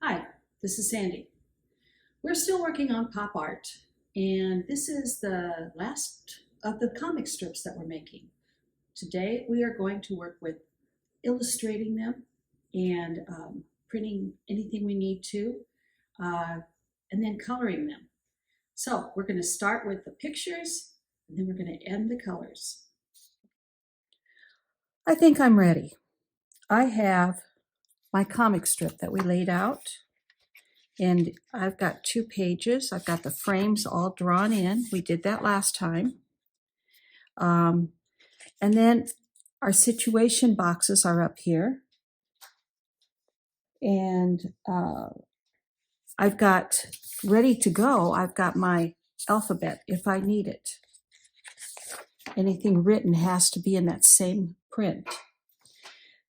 Hi, this is Sandy. We're still working on pop art, and this is the last of the comic strips that we're making. Today we are going to work with illustrating them and printing anything we need to, and then coloring them. So we're going to start with the pictures, and then we're going to end the colors. I think I'm ready. I have my comic strip that we laid out. And I've got 2 pages. I've got the frames all drawn in. We did that last time. And then our situation boxes are up here. And I've got ready to go. I've got my alphabet if I need it. Anything written has to be in that same print.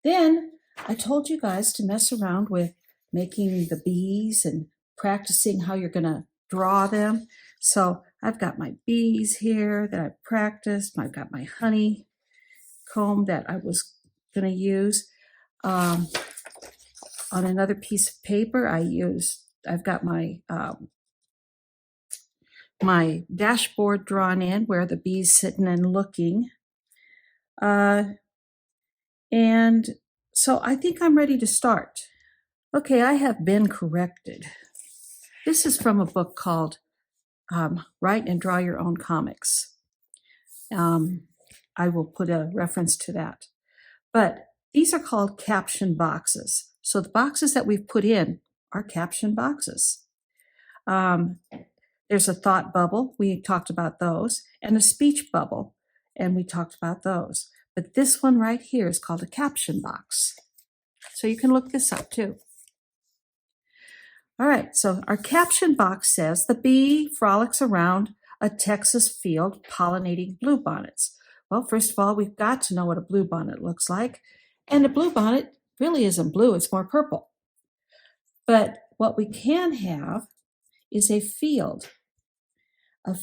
Then I told you guys to mess around with making the bees and practicing how you're going to draw them. So I've got my bees here that I've practiced. I've got my honey comb that I was going to use. On another piece of paper, I've got my my dashboard drawn in where the bee's sitting and looking. And so I think I'm ready to start. Okay, I have been corrected. This is from a book called Write and Draw Your Own Comics. I will put a reference to that. But these are called caption boxes. So the boxes that we've put in are caption boxes. There's a thought bubble. We talked about those. And a speech bubble. And we talked about those. But this one right here is called a caption box. So you can look this up too. All right, so our caption box says, the bee frolics around a Texas field pollinating bluebonnets. Well, first of all, we've got to know what a bluebonnet looks like. And a bluebonnet really isn't blue, it's more purple. But what we can have is a field of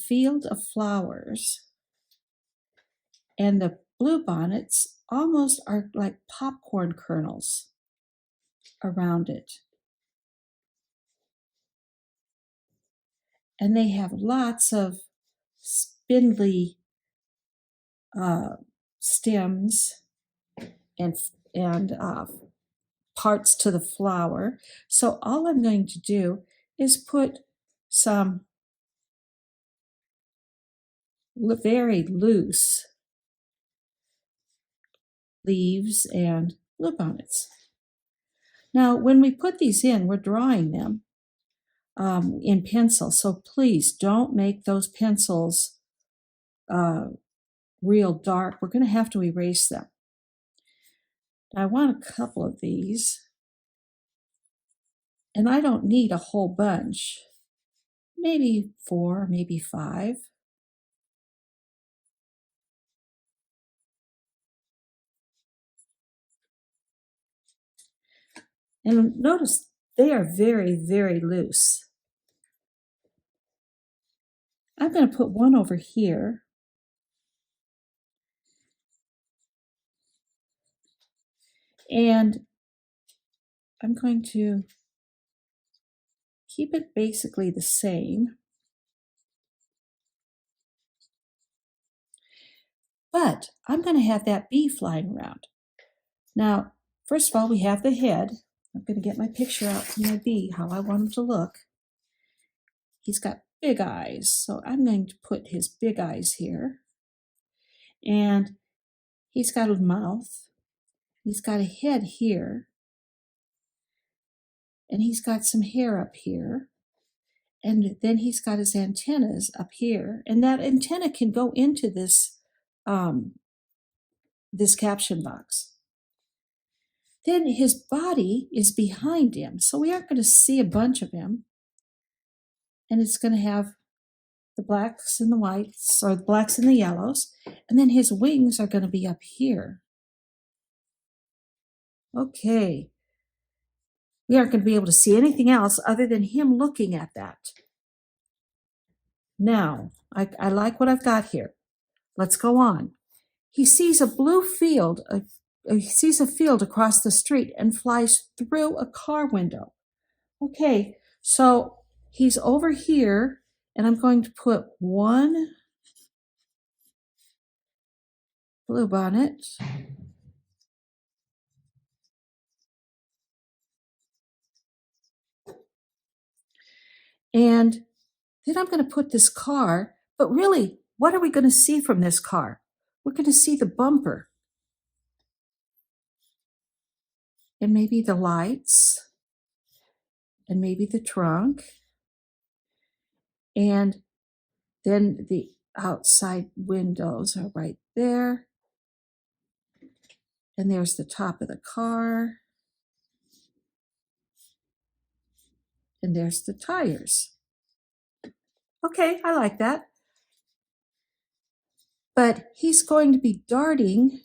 flowers. And the bluebonnets almost are like popcorn kernels around it. And they have lots of spindly stems and parts to the flower. So all I'm going to do is put some very loose leaves and bluebonnets. Now, when we put these in, we're drawing them in pencil. So please don't make those pencils real dark. We're going to have to erase them. I want a couple of these. And I don't need a whole bunch. Maybe 4, maybe 5. And notice they are very, very loose. I'm going to put one over here. And I'm going to keep it basically the same. But I'm going to have that bee flying around. Now, first of all, we have the head. I'm going to get my picture out for my bee, how I want him to look. He's got big eyes, so I'm going to put his big eyes here. And he's got a mouth. He's got a head here. And he's got some hair up here. And then he's got his antennas up here. And that antenna can go into this, this caption box. Then his body is behind him. So we aren't going to see a bunch of him. And it's going to have the blacks and the whites, or the blacks and the yellows. And then his wings are going to be up here. Okay. We aren't going to be able to see anything else other than him looking at that. Now, I like what I've got here. Let's go on. He sees a blue field, he sees a field across the street and flies through a car window. Okay, so he's over here, and I'm going to put one bluebonnet. And then I'm going to put this car, but really, what are we going to see from this car? We're going to see the bumper and maybe the lights and maybe the trunk. And then the outside windows are right there. And there's the top of the car. And there's the tires. Okay, I like that. But he's going to be darting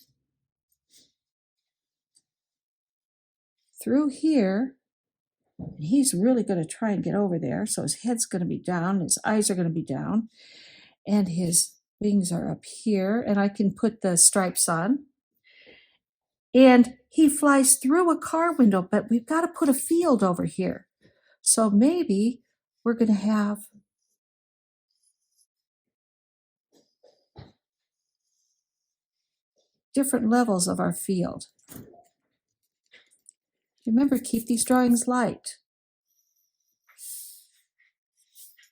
through here. And he's really going to try and get over there. So his head's going to be down, his eyes are going to be down, and his wings are up here. And I can put the stripes on. And he flies through a car window, but we've got to put a field over here. So maybe we're going to have different levels of our field. Remember, keep these drawings light.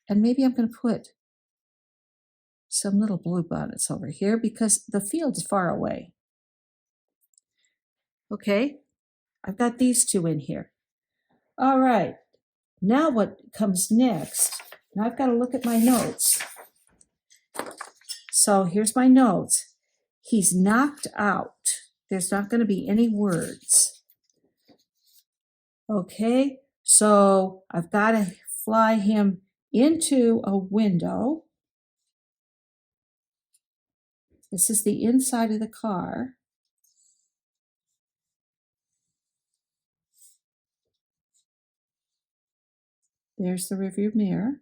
And maybe I'm going to put some little bluebonnets over here because the field is far away. Okay, I've got these two in here. All right, now what comes next? Now I've got to look at my notes. So here's my notes. He's knocked out. There's not going to be any words. Okay, so I've got to fly him into a window. This is the inside of the car. There's the rearview mirror.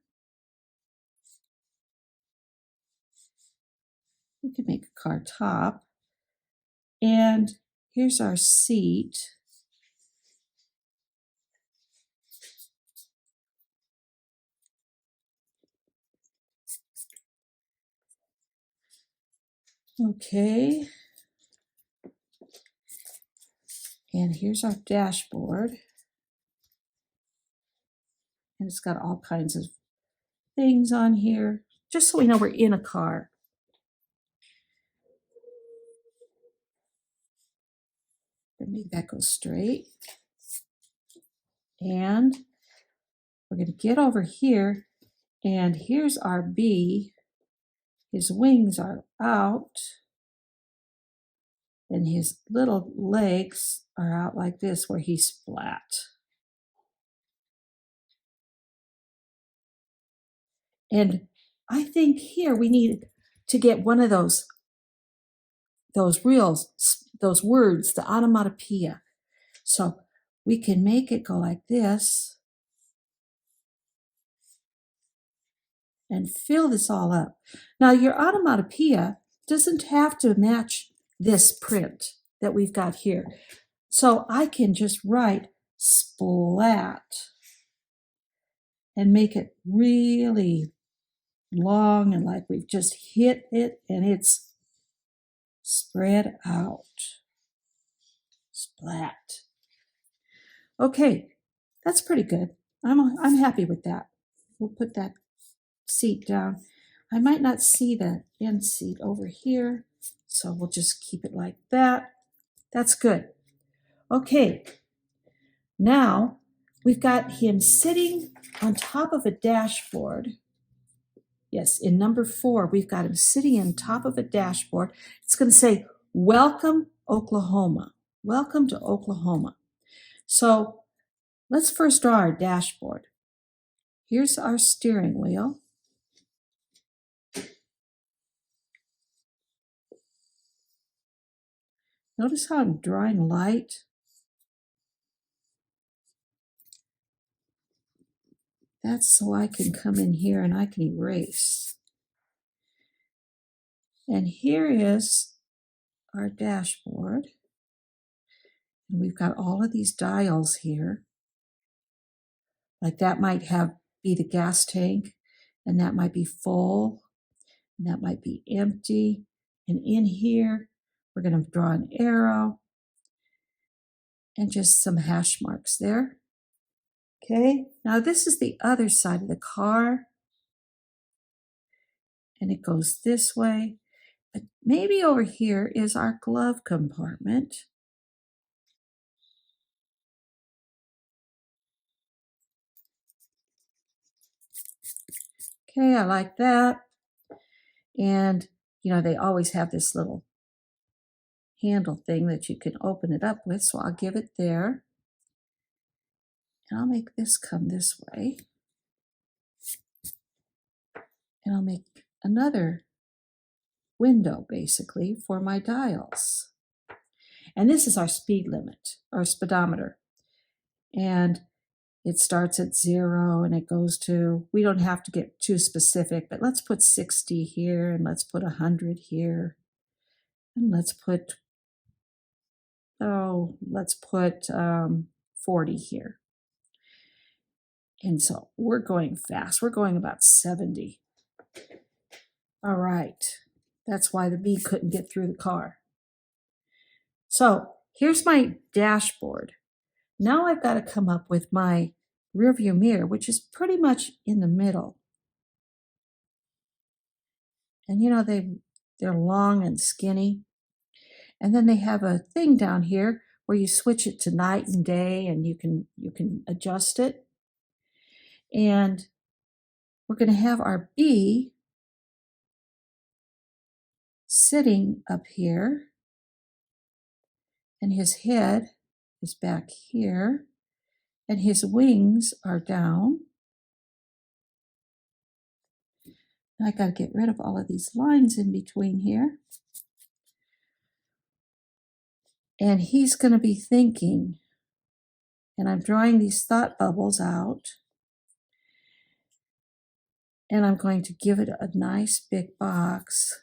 We can make a car top. And here's our seat. Okay. And here's our dashboard. And it's got all kinds of things on here, just so we know we're in a car. And make that go straight. And we're going to get over here, and here's our bee. His wings are out, and his little legs are out like this where he's flat. And I think here we need to get one of those reels, those words, the onomatopoeia. So we can make it go like this and fill this all up. Now your onomatopoeia doesn't have to match this print that we've got here. So I can just write splat and make it really long and like we've just hit it and it's spread out. Splat. Okay, that's pretty good. I'm happy with that. We'll put that seat down. I might not see the end seat over here, so we'll just keep it like that. That's good. Okay, now we've got him sitting on top of a dashboard. Yes, in number 4, we've got him sitting on top of a dashboard. It's going to say, "Welcome, Oklahoma." Welcome to Oklahoma. So let's first draw our dashboard. Here's our steering wheel. Notice how I'm drawing light. That's so I can come in here and I can erase. And here is our dashboard. And we've got all of these dials here. Like that might be the gas tank, and that might be full, and that might be empty. And in here, we're going to draw an arrow and just some hash marks there. Okay, now this is the other side of the car, and it goes this way. But maybe over here is our glove compartment. Okay, I like that. And, they always have this little handle thing that you can open it up with, so I'll give it there. And I'll make this come this way. And I'll make another window, basically, for my dials. And this is our speed limit, our speedometer. And it starts at 0 and it goes to, we don't have to get too specific, but let's put 60 here and let's put 100 here. And let's put 40 here. And so we're going fast. We're going about 70. All right. That's why the bee couldn't get through the car. So here's my dashboard. Now I've got to come up with my rearview mirror, which is pretty much in the middle. And they're long and skinny. And then they have a thing down here where you switch it to night and day, and you can adjust it. And we're going to have our bee sitting up here, and his head is back here, and his wings are down. I got to get rid of all of these lines in between here. And he's going to be thinking, and I'm drawing these thought bubbles out, and I'm going to give it a nice big box.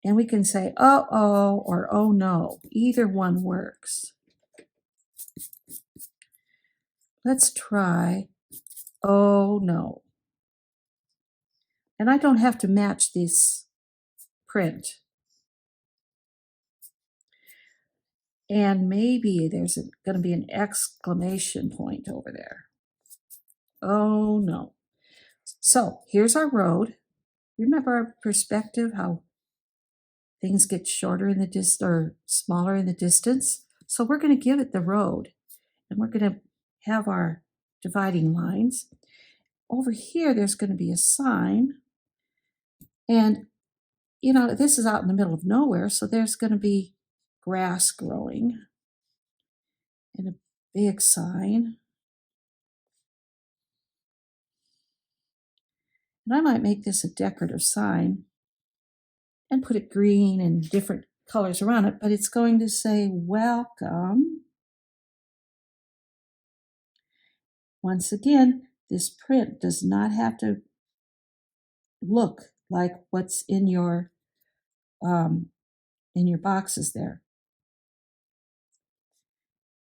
And we can say, uh-oh, or oh no. Either one works. Let's try, oh no. And I don't have to match this print. And maybe there's going to be an exclamation point over there. Oh no. So here's our road. Remember our perspective, how things get shorter in the distance or smaller in the distance? So we're going to give it the road, and we're going to have our dividing lines. Over here, there's going to be a sign. And, this is out in the middle of nowhere, so there's going to be grass growing and a big sign. And I might make this a decorative sign and put it green and different colors around it, but it's going to say, welcome. Once again, this print does not have to look like what's in your boxes there.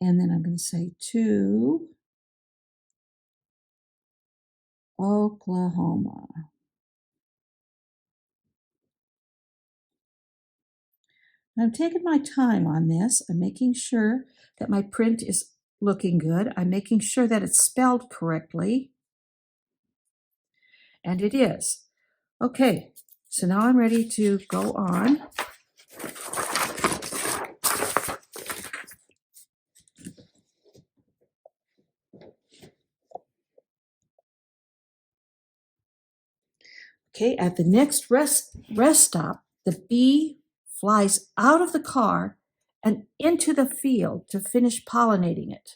And then I'm going to say to Oklahoma. I'm taking my time on this. I'm making sure that my print is looking good. I'm making sure that it's spelled correctly. And it is. Okay, so now I'm ready to go on. Okay, at the next rest stop, the bee flies out of the car and into the field to finish pollinating it.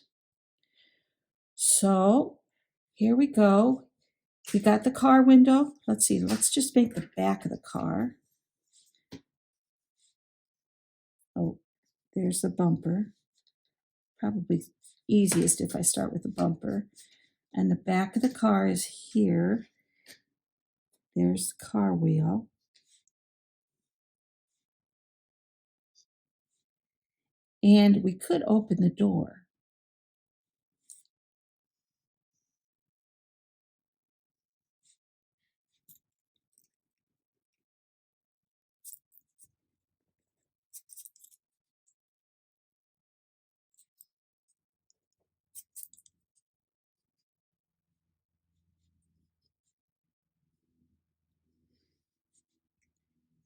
So here we go. We got the car window. Let's see, let's just make the back of the car. Oh, there's the bumper. Probably easiest if I start with the bumper. And the back of the car is here. There's the car wheel. And we could open the door.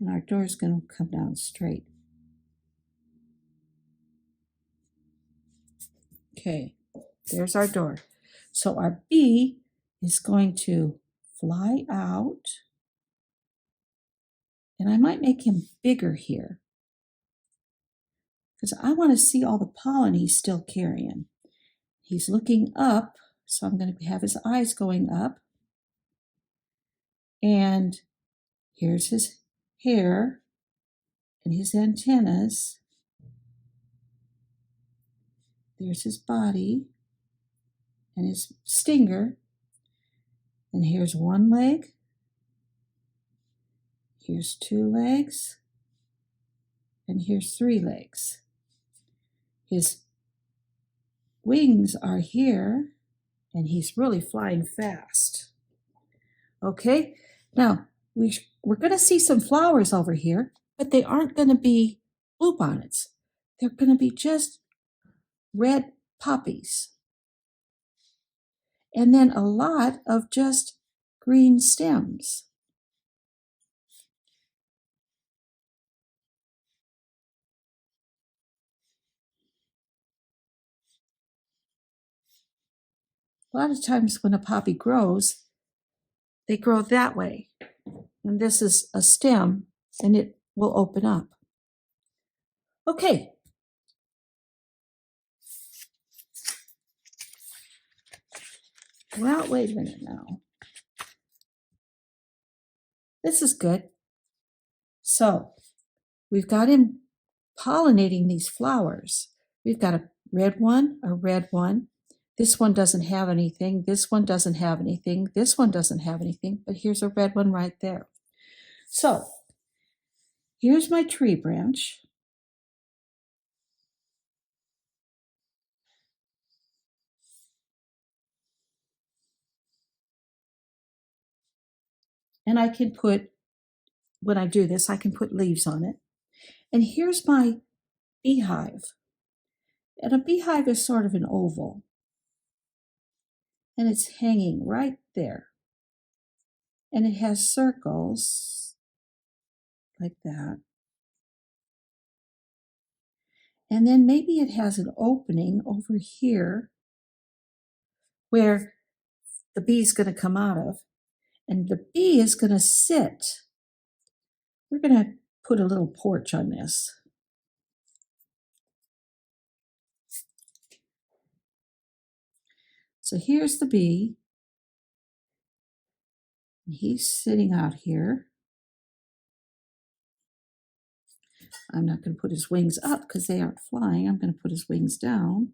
And our door is going to come down straight. Okay, there's our door. So our bee is going to fly out. And I might make him bigger here because I want to see all the pollen he's still carrying. He's looking up, so I'm going to have his eyes going up. And here's his hair and his antennas. There's his body and his stinger. And here's one leg. Here's two legs. And here's three legs. His wings are here, and he's really flying fast. Okay, now we're going to see some flowers over here, but they aren't going to be bluebonnets. They're going to be just red poppies. And then a lot of just green stems. A lot of times when a poppy grows, they grow that way. And this is a stem, and it will open up. Okay. Well, wait a minute now. This is good. So we've got him pollinating these flowers. We've got a red one. This one doesn't have anything. This one doesn't have anything. This one doesn't have anything, but here's a red one right there. So here's my tree branch. And I can put, when I do this, I can put leaves on it. And here's my beehive. And a beehive is sort of an oval. And it's hanging right there. And it has circles like that. And then maybe it has an opening over here where the bee is going to come out of. And the bee is going to sit. We're going to put a little porch on this. So here's the bee. He's sitting out here. I'm not going to put his wings up because they aren't flying. I'm going to put his wings down.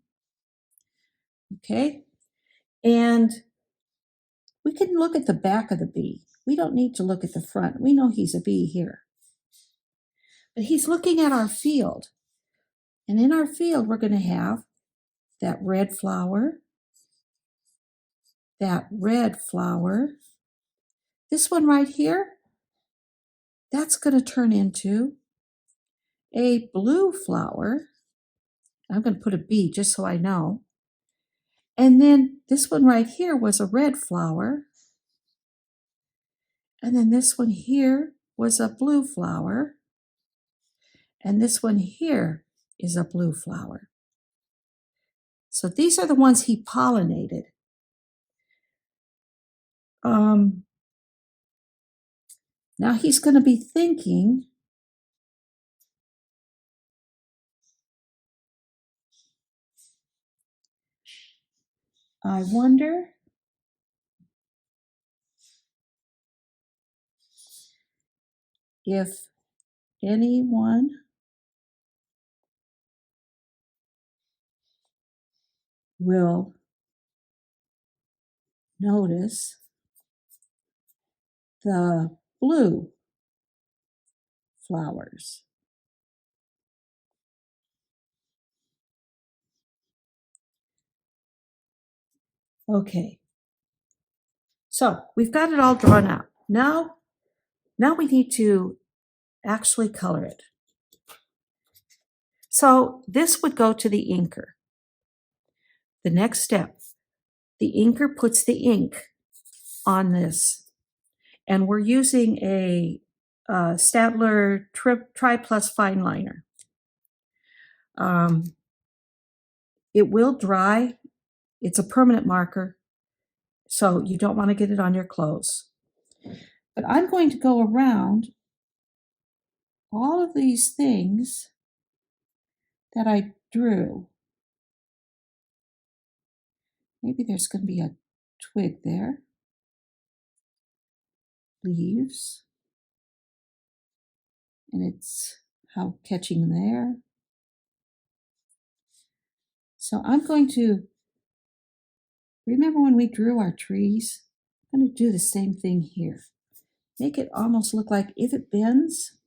Okay. And we can look at the back of the bee. We don't need to look at the front. We know he's a bee here. But he's looking at our field. And in our field, we're going to have that red flower, that red flower. This one right here, that's going to turn into a blue flower. I'm going to put a bee just so I know. And then this one right here was a red flower. And then this one here was a blue flower. And this one here is a blue flower. So these are the ones he pollinated. Now he's going to be thinking, I wonder if anyone will notice the blue flowers. Okay. So we've got it all drawn out. Now we need to actually color it. So this would go to the inker. The next step, the inker puts the ink on this. And we're using a Staedtler Tri Plus Fine Liner. It will dry. It's a permanent marker, so you don't want to get it on your clothes. But I'm going to go around all of these things that I drew. Maybe there's going to be a twig there. Leaves. And it's how catching there. So I'm going to, remember when we drew our trees? I'm going to do the same thing here. Make it almost look like if it bends,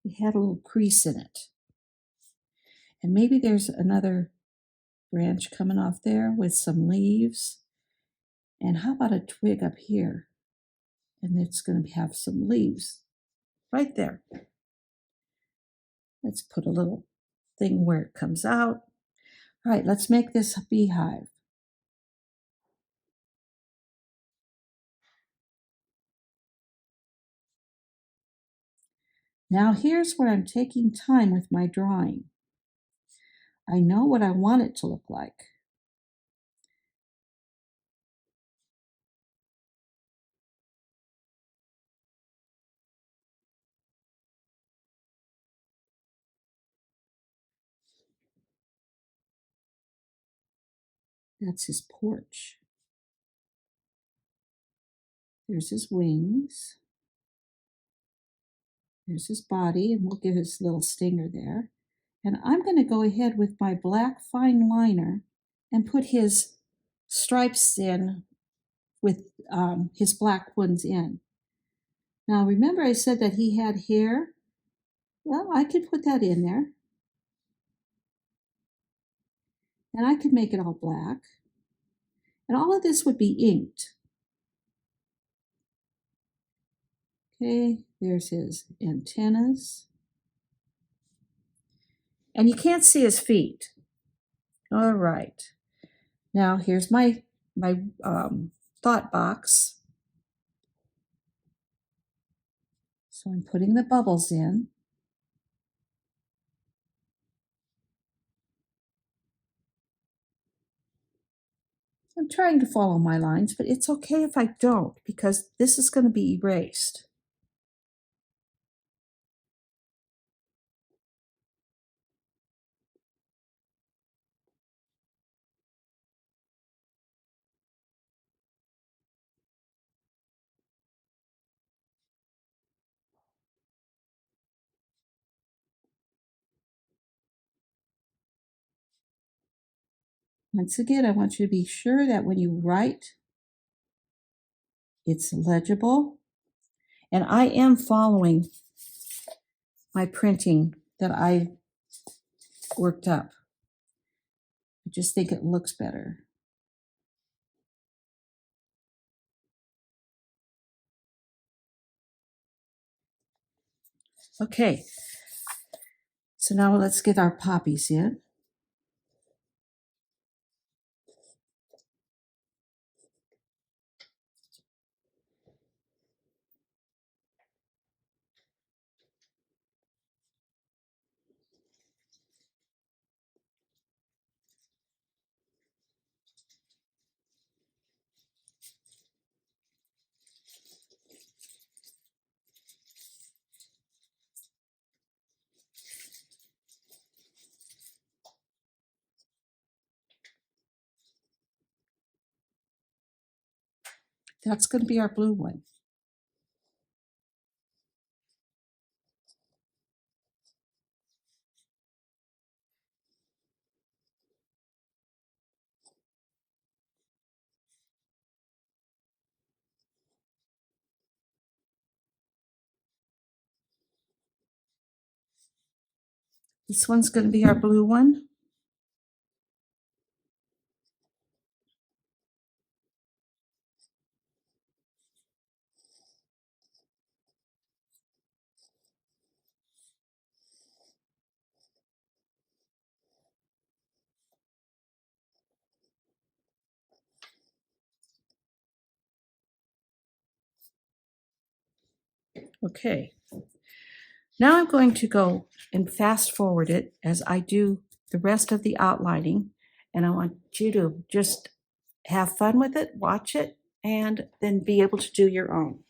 it had a little crease in it. And maybe there's another branch coming off there with some leaves. And how about a twig up here? And it's going to have some leaves right there. Let's put a little thing where it comes out. All right, let's make this a beehive. Now here's where I'm taking time with my drawing. I know what I want it to look like. That's his porch. There's his wings. There's his body, and we'll give his little stinger there. And I'm going to go ahead with my black fine liner and put his stripes in with his black ones in. Now remember I said that he had hair? Well, I could put that in there. And I could make it all black. And all of this would be inked. Okay, there's his antennas. And you can't see his feet. All right. Now here's my thought box. So I'm putting the bubbles in. I'm trying to follow my lines, but it's okay if I don't, because this is going to be erased. Once again, I want you to be sure that when you write, it's legible. And I am following my printing that I worked up. I just think it looks better. Okay, so now let's get our poppies in. That's going to be our blue one. This one's going to be our blue one. Okay. Now I'm going to go and fast forward it as I do the rest of the outlining. And I want you to just have fun with it, watch it, and then be able to do your own.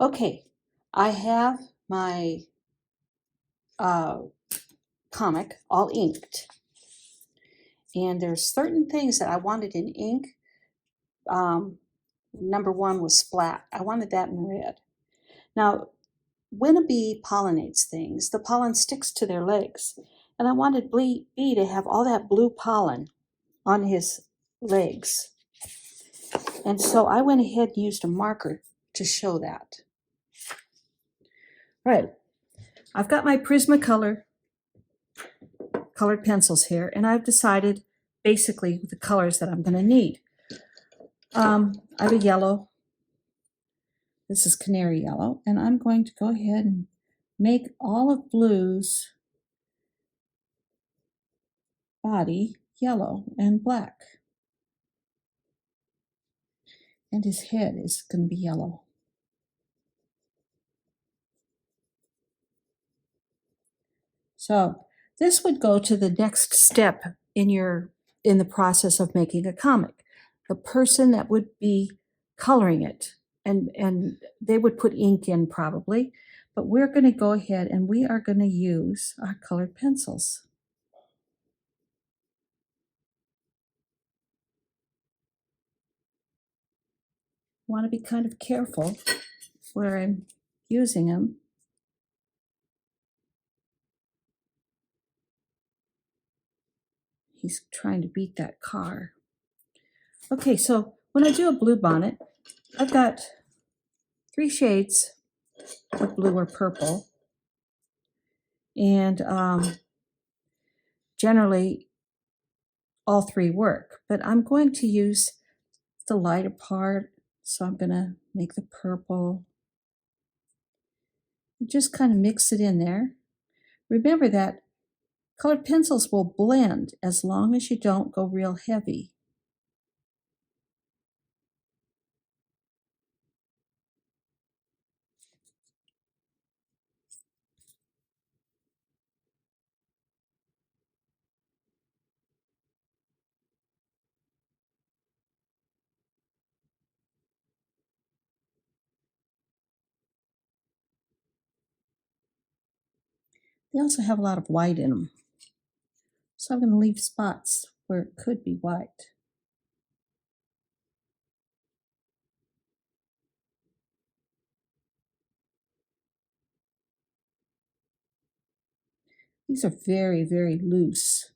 Okay, I have my comic all inked. And there's certain things that I wanted in ink. Number one was splat. I wanted that in red. Now, when a bee pollinates things, the pollen sticks to their legs. And I wanted bee to have all that blue pollen on his legs. And so I went ahead and used a marker to show that. All right, I've got my Prismacolor colored pencils here, and I've decided basically the colors that I'm going to need. I have a yellow. This is canary yellow, and I'm going to go ahead and make all of Blue's body yellow and black. And his head is going to be yellow. So this would go to the next step in the process of making a comic. The person that would be coloring it, and they would put ink in probably, but we're going to go ahead and we are going to use our colored pencils. Want to be kind of careful where I'm using them. He's trying to beat that car. Okay, so when I do a blue bonnet, I've got 3 shades of blue or purple. And generally, all 3 work. But I'm going to use the lighter part. So I'm going to make the purple. Just kind of mix it in there. Remember that colored pencils will blend as long as you don't go real heavy. They also have a lot of white in them. So I'm going to leave spots where it could be white. These are very, very loose.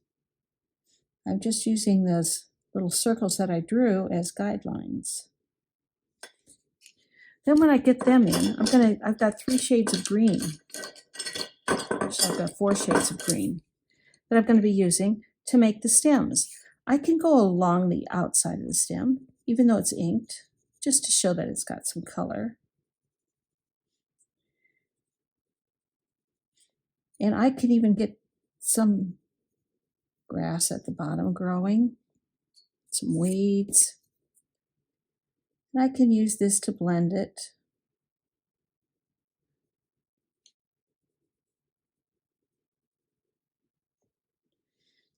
I'm just using those little circles that I drew as guidelines. Then when I get them in, I've got 3 shades of green. So I've got 4 shades of green that I'm going to be using to make the stems. I can go along the outside of the stem, even though it's inked, just to show that it's got some color. And I could even get some grass at the bottom growing, some weeds. And I can use this to blend it.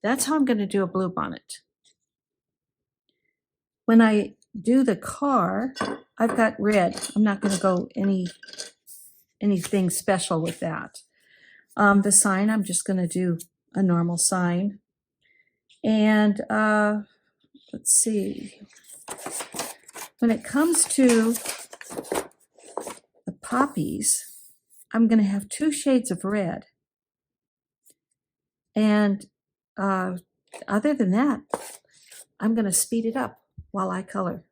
That's how I'm going to do a blue bonnet. When I do the car, I've got red. I'm not going to go anything special with that. The sign, I'm just going to do a normal sign. And let's see. When it comes to the poppies, I'm going to have 2 shades of red. And other than that, I'm going to speed it up while I color.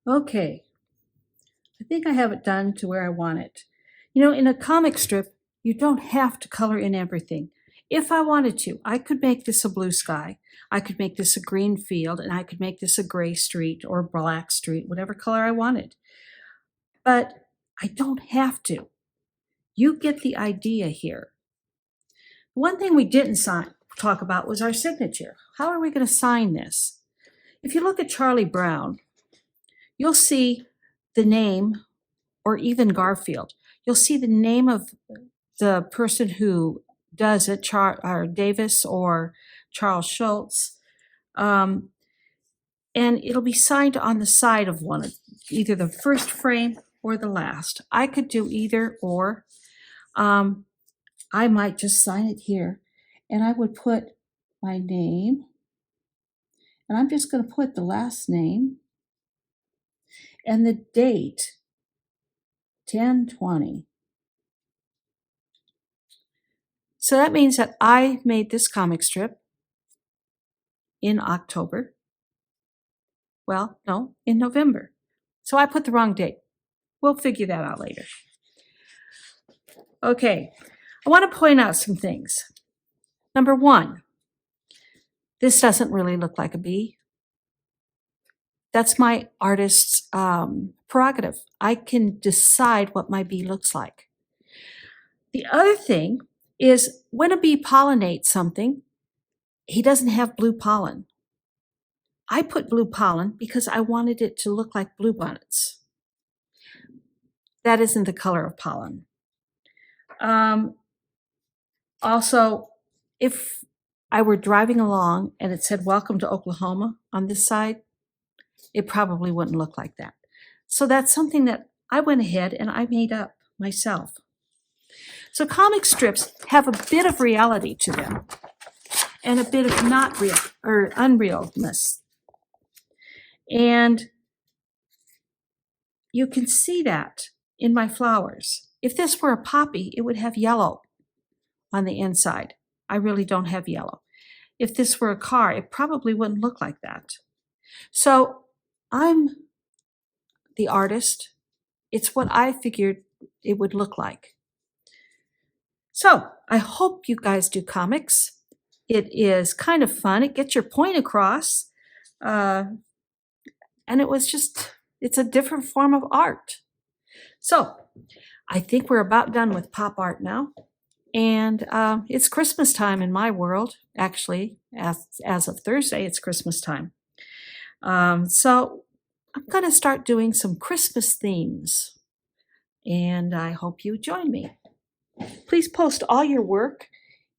Okay, I think I have it done to where I want it. You know, in a comic strip, you don't have to color in everything. If I wanted to, I could make this a blue sky. I could make this a green field, and I could make this a gray street or a black street, whatever color I wanted. But I don't have to. You get the idea here. One thing we didn't talk about was our signature. How are we going to sign this? If you look at Charlie Brown, you'll see the name, or even Garfield. You'll see the name of the person who does it, Davis or Charles Schultz. And it'll be signed on the side of one, either the first frame or the last. I could do either or. I might just sign it here, and I would put my name, and I'm just going to put the last name and the date, 10/20. So that means that I made this comic strip in October. Well, no, in November. So I put the wrong date. We'll figure that out later. Okay, I want to point out some things. Number one, this doesn't really look like a bee. That's my artist's prerogative. I can decide what my bee looks like. The other thing is when a bee pollinates something, he doesn't have blue pollen. I put blue pollen because I wanted it to look like bluebonnets. That isn't the color of pollen. Also, if I were driving along and it said, "Welcome to Oklahoma" on this side, it probably wouldn't look like that. So that's something that I went ahead and I made up myself. So comic strips have a bit of reality to them and a bit of not real or unrealness. And you can see that in my flowers. If this were a poppy, it would have yellow on the inside. I really don't have yellow. If this were a car, it probably wouldn't look like that. So I'm the artist. It's what I figured it would look like. So I hope you guys do comics. It is kind of fun. It gets your point across. And it's a different form of art. So I think we're about done with pop art now. And it's Christmas time in my world. Actually, as of Thursday, it's Christmas time. So I'm going to start doing some Christmas themes. And I hope you join me. Please post all your work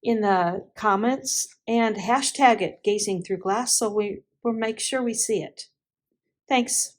in the comments and hashtag it, Gazing Through Glass, so we'll make sure we see it. Thanks.